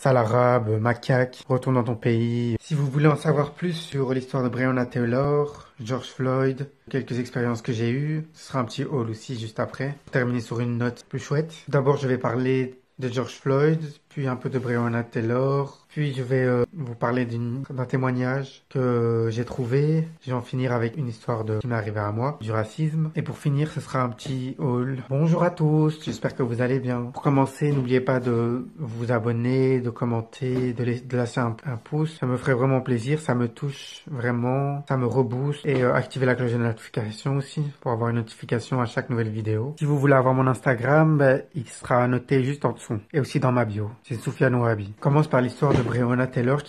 sale arabe, macaque, retourne dans ton pays. Si vous voulez en savoir plus sur l'histoire de Breonna Taylor, George Floyd, quelques expériences que j'ai eues, ce sera un petit haul aussi juste après. Pour terminer sur une note plus chouette. D'abord, je vais parler de George Floyd, puis un peu de Breonna Taylor, puis je vais vous parler d'un témoignage que j'ai trouvé. Je vais en finir avec une histoire qui m'est arrivée à moi, du racisme. Et pour finir, ce sera un petit haul. Bonjour à tous, j'espère que vous allez bien. Pour commencer, n'oubliez pas de vous abonner, de commenter, de lâcher un pouce. Ça me ferait vraiment plaisir, ça me touche vraiment, ça me rebooste. Et activez la cloche de notification aussi, pour avoir une notification à chaque nouvelle vidéo. Si vous voulez avoir mon Instagram, il sera noté juste en dessous. Et aussi dans ma bio. C'est Soufiane Ouahabi. On commence par l'histoire de Breonna Taylor,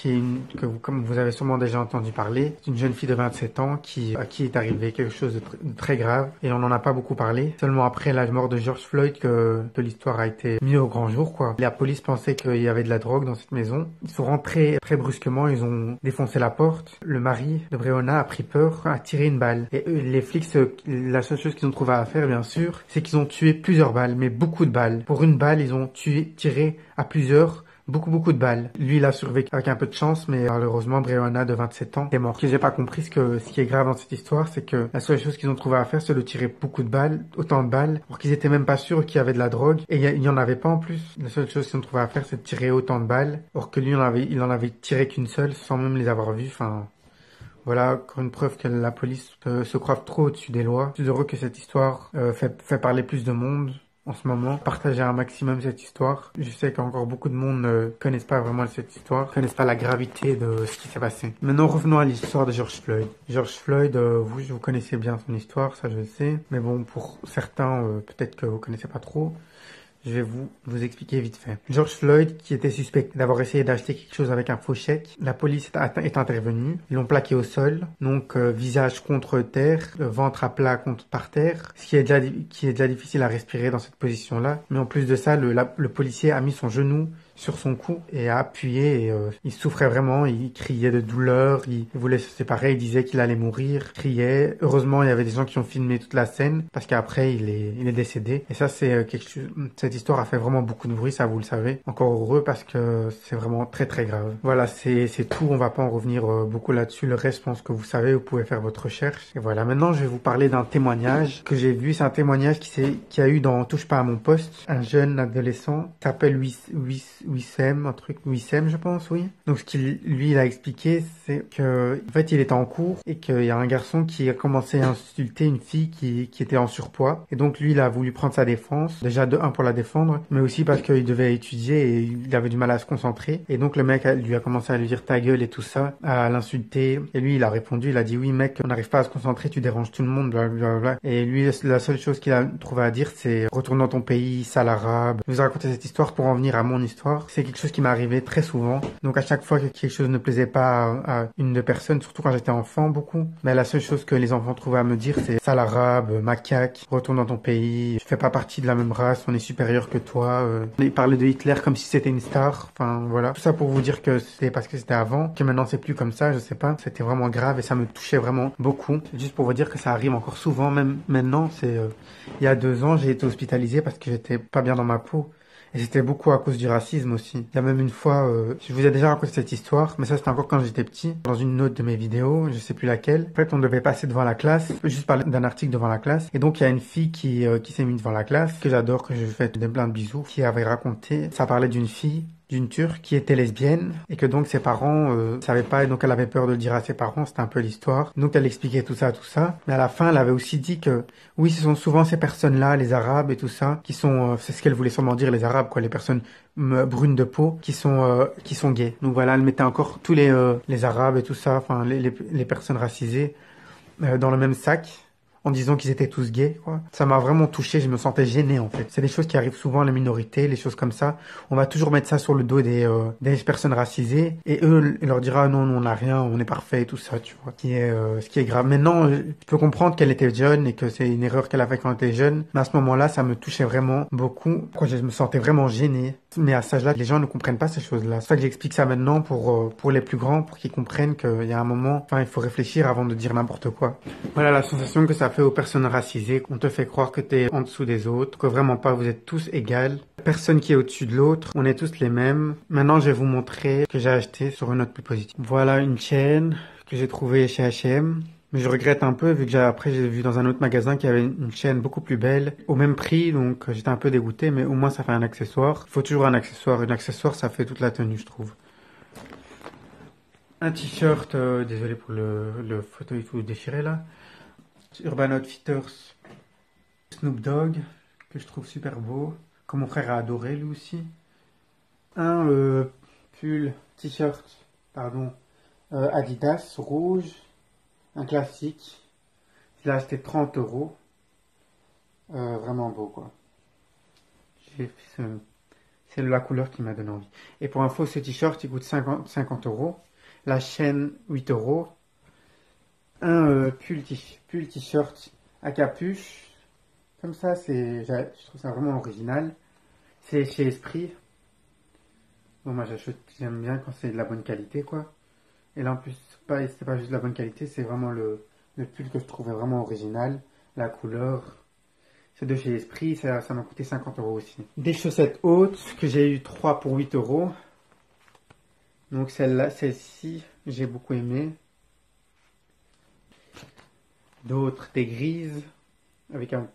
comme vous avez sûrement déjà entendu parler. C'est une jeune fille de 27 ans à qui est arrivé quelque chose de très grave et on n'en a pas beaucoup parlé. Seulement après la mort de George Floyd que l'histoire a été mise au grand jour, quoi. La police pensait qu'il y avait de la drogue dans cette maison. Ils sont rentrés très brusquement, ils ont défoncé la porte. Le mari de Breonna a pris peur, a tiré une balle. Et les flics, la seule chose qu'ils ont trouvé à faire, bien sûr, c'est qu'ils ont tué plusieurs balles, mais beaucoup de balles. Pour une balle, ils ont tiré à plusieurs, beaucoup de balles. Lui, il a survécu avec un peu de chance, mais malheureusement, Breonna, de 27 ans, est mort. Ce que j'ai pas compris, ce qui est grave dans cette histoire, c'est que la seule chose qu'ils ont trouvé à faire, c'est de tirer beaucoup de balles, autant de balles, alors qu'ils étaient même pas sûrs qu'il y avait de la drogue, et il y en avait pas en plus. La seule chose qu'ils ont trouvé à faire, c'est de tirer autant de balles, alors que lui, il en avait tiré qu'une seule, sans même les avoir vues, enfin... Voilà, encore une preuve que la police se croit trop au-dessus des lois. Je suis heureux que cette histoire fait parler plus de monde en ce moment. Partagez un maximum cette histoire. Je sais qu'encore beaucoup de monde ne connaissent pas vraiment cette histoire, ne connaissent pas la gravité de ce qui s'est passé. Maintenant, revenons à l'histoire de George Floyd. George Floyd, vous connaissez bien son histoire, ça je le sais. Mais bon, pour certains, peut-être que vous connaissez pas trop. Je vais vous expliquer vite fait. George Floyd, qui était suspect d'avoir essayé d'acheter quelque chose avec un faux chèque, la police est intervenue. Ils l'ont plaqué au sol, donc visage contre terre, ventre à plat par terre, ce qui est déjà difficile à respirer dans cette position-là. Mais en plus de ça, le policier a mis son genou sur son cou et a appuyé et il souffrait vraiment, il criait de douleur, il voulait se séparer, il disait qu'il allait mourir, criait. Heureusement, il y avait des gens qui ont filmé toute la scène parce qu'après il est décédé. Et ça c'est quelque chose, cette histoire a fait vraiment beaucoup de bruit, ça vous le savez. Encore heureux parce que c'est vraiment très grave. Voilà, c'est tout, on va pas en revenir beaucoup là-dessus. Le reste, je pense que vous savez, vous pouvez faire votre recherche. Et voilà, maintenant je vais vous parler d'un témoignage que j'ai vu, c'est un témoignage qui a eu dans Touche pas à mon poste, un jeune adolescent qui s'appelle Wissem, je pense, oui. Donc, lui, il a expliqué, c'est que, en fait, il était en cours et qu'il y a un garçon qui a commencé à insulter une fille qui était en surpoids. Et donc, lui, il a voulu prendre sa défense. Déjà, de un, pour la défendre, mais aussi parce qu'il devait étudier et il avait du mal à se concentrer. Et donc, le mec lui a commencé à lui dire ta gueule et tout ça, à l'insulter. Et lui, il a répondu, il a dit oui, mec, on n'arrive pas à se concentrer, tu déranges tout le monde, blablabla. Et lui, la seule chose qu'il a trouvé à dire, c'est retourne dans ton pays, sale arabe. Je vous ai raconté cette histoire pour en venir à mon histoire. C'est quelque chose qui m'est arrivé très souvent. Donc à chaque fois que quelque chose ne plaisait pas à une de personnes, surtout quand j'étais enfant beaucoup, mais la seule chose que les enfants trouvaient à me dire, c'est sale arabe, macaque, retourne dans ton pays, tu fais pas partie de la même race, on est supérieur que toi. Ils parlaient de Hitler comme si c'était une star. Enfin voilà. Tout ça pour vous dire que c'était parce que c'était avant, que maintenant c'est plus comme ça, je sais pas. C'était vraiment grave et ça me touchait vraiment beaucoup. Juste pour vous dire que ça arrive encore souvent, même maintenant. Il y a 2 ans, j'ai été hospitalisé parce que j'étais pas bien dans ma peau. Et c'était beaucoup à cause du racisme aussi. Il y a même une fois, je vous ai déjà raconté cette histoire, mais ça c'était encore quand j'étais petit, dans une note de mes vidéos, je sais plus laquelle. En fait, on devait passer devant la classe, juste parler d'un article devant la classe. Et donc, il y a une fille qui s'est mise devant la classe, que j'adore, que je fais plein de bisous, qui avait raconté, ça parlait d'une fille, d'une Turque qui était lesbienne et que donc ses parents savaient pas et donc elle avait peur de le dire à ses parents, c'était un peu l'histoire. Donc elle expliquait tout ça, mais à la fin elle avait aussi dit que oui, ce sont souvent ces personnes-là, les Arabes et tout ça, qui sont, c'est ce qu'elle voulait sûrement dire, les Arabes quoi, les personnes brunes de peau qui sont gays. Donc voilà, elle mettait encore tous les Arabes et tout ça, enfin les personnes racisées dans le même sac, en disant qu'ils étaient tous gays, quoi. Ça m'a vraiment touché, je me sentais gêné, en fait. C'est des choses qui arrivent souvent à la minorité, les choses comme ça. On va toujours mettre ça sur le dos des personnes racisées, et eux, ils leur dira, non, on n'a rien, on est parfait, et tout ça, tu vois. Ce qui est grave. Maintenant, je peux comprendre qu'elle était jeune, et que c'est une erreur qu'elle a fait quand elle était jeune, mais à ce moment-là, ça me touchait vraiment beaucoup. Je me sentais vraiment gêné. Mais à cet âge-là, les gens ne comprennent pas ces choses-là. C'est pour ça que j'explique ça maintenant pour les plus grands, pour qu'ils comprennent qu'il y a un moment, enfin, il faut réfléchir avant de dire n'importe quoi. Voilà la sensation que ça fait aux personnes racisées, qu'on te fait croire que t'es en dessous des autres, que vraiment pas, vous êtes tous égales. Personne qui est au-dessus de l'autre, on est tous les mêmes. Maintenant, je vais vous montrer ce que j'ai acheté sur une note plus positive. Voilà une chaîne que j'ai trouvée chez H&M. Mais je regrette un peu vu que après j'ai vu dans un autre magasin qu'il y avait une chaîne beaucoup plus belle, au même prix, donc j'étais un peu dégoûté, mais au moins ça fait un accessoire. Il faut toujours un accessoire. Un accessoire, ça fait toute la tenue, je trouve. Un t-shirt, désolé pour le photo et tout déchiré là. Urban Outfitters Snoop Dogg, que je trouve super beau, que mon frère a adoré lui aussi. Un pull, t-shirt, pardon, Adidas rouge, un classique. Je l'ai acheté 30 euros. Vraiment beau quoi. C'est la couleur qui m'a donné envie. Et pour info, ce t-shirt il coûte 50 euros. La chaîne 8 euros. Un pull t-shirt à capuche. Comme ça, je trouve ça vraiment original. C'est chez Esprit. Bon, moi j'aime bien quand c'est de la bonne qualité quoi. Et là en plus, c'est pas juste de la bonne qualité, c'est vraiment le pull que je trouvais vraiment original. La couleur. C'est de chez Esprit, ça m'a coûté 50 euros aussi. Des chaussettes hautes que j'ai eu 3 pour 8 euros. Donc celle-ci, j'ai beaucoup aimé. D'autres, des grises, avec une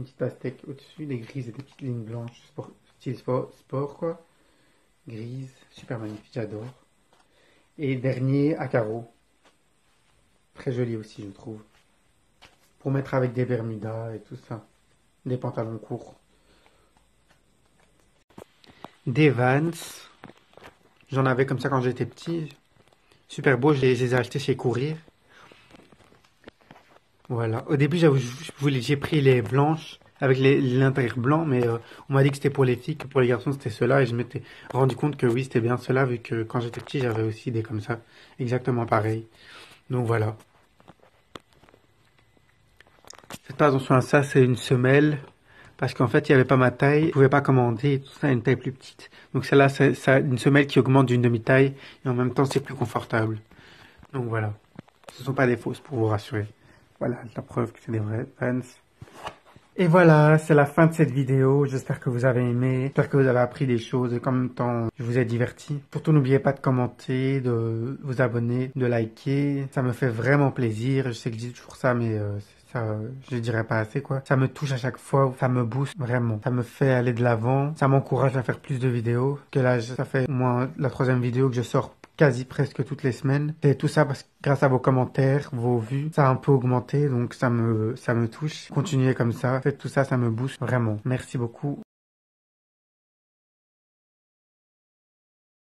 petite pastèque au-dessus, des grises et des petites lignes blanches, style sport quoi. Grise, super magnifique, j'adore. Et dernier, à carreaux. Très joli aussi, je trouve. Pour mettre avec des bermudas et tout ça. Des pantalons courts. Des Vans. J'en avais comme ça quand j'étais petit. Super beau, je les ai achetés chez Courir. Voilà. Au début, j'ai pris les blanches avec l'intérieur blanc, mais on m'a dit que c'était pour les filles, que pour les garçons c'était ceux-là, et je m'étais rendu compte que oui, c'était bien ceux-là, vu que quand j'étais petit, j'avais aussi des comme ça, exactement pareil. Donc voilà. Faites pas attention à ça, c'est une semelle, parce qu'en fait, il n'y avait pas ma taille, je pouvais pas commander, tout ça, une taille plus petite. Donc celle-là, c'est une semelle qui augmente d'une demi-taille, et en même temps, c'est plus confortable. Donc voilà. Ce ne sont pas des fausses, pour vous rassurer. Voilà, la preuve que c'est des vrais Vans. Et voilà, c'est la fin de cette vidéo. J'espère que vous avez aimé. J'espère que vous avez appris des choses et qu'en même temps, je vous ai diverti. Surtout, n'oubliez pas de commenter, de vous abonner, de liker. Ça me fait vraiment plaisir. Je sais que je dis toujours ça, mais ça, je dirais pas assez, quoi. Ça me touche à chaque fois. Ça me booste vraiment. Ça me fait aller de l'avant. Ça m'encourage à faire plus de vidéos. Que là, ça fait au moins la 3e vidéo que je sors quasi presque toutes les semaines. Et tout ça parce que grâce à vos commentaires, vos vues, ça a un peu augmenté, donc ça me touche. Continuez comme ça. Faites tout ça, ça me booste vraiment. Merci beaucoup.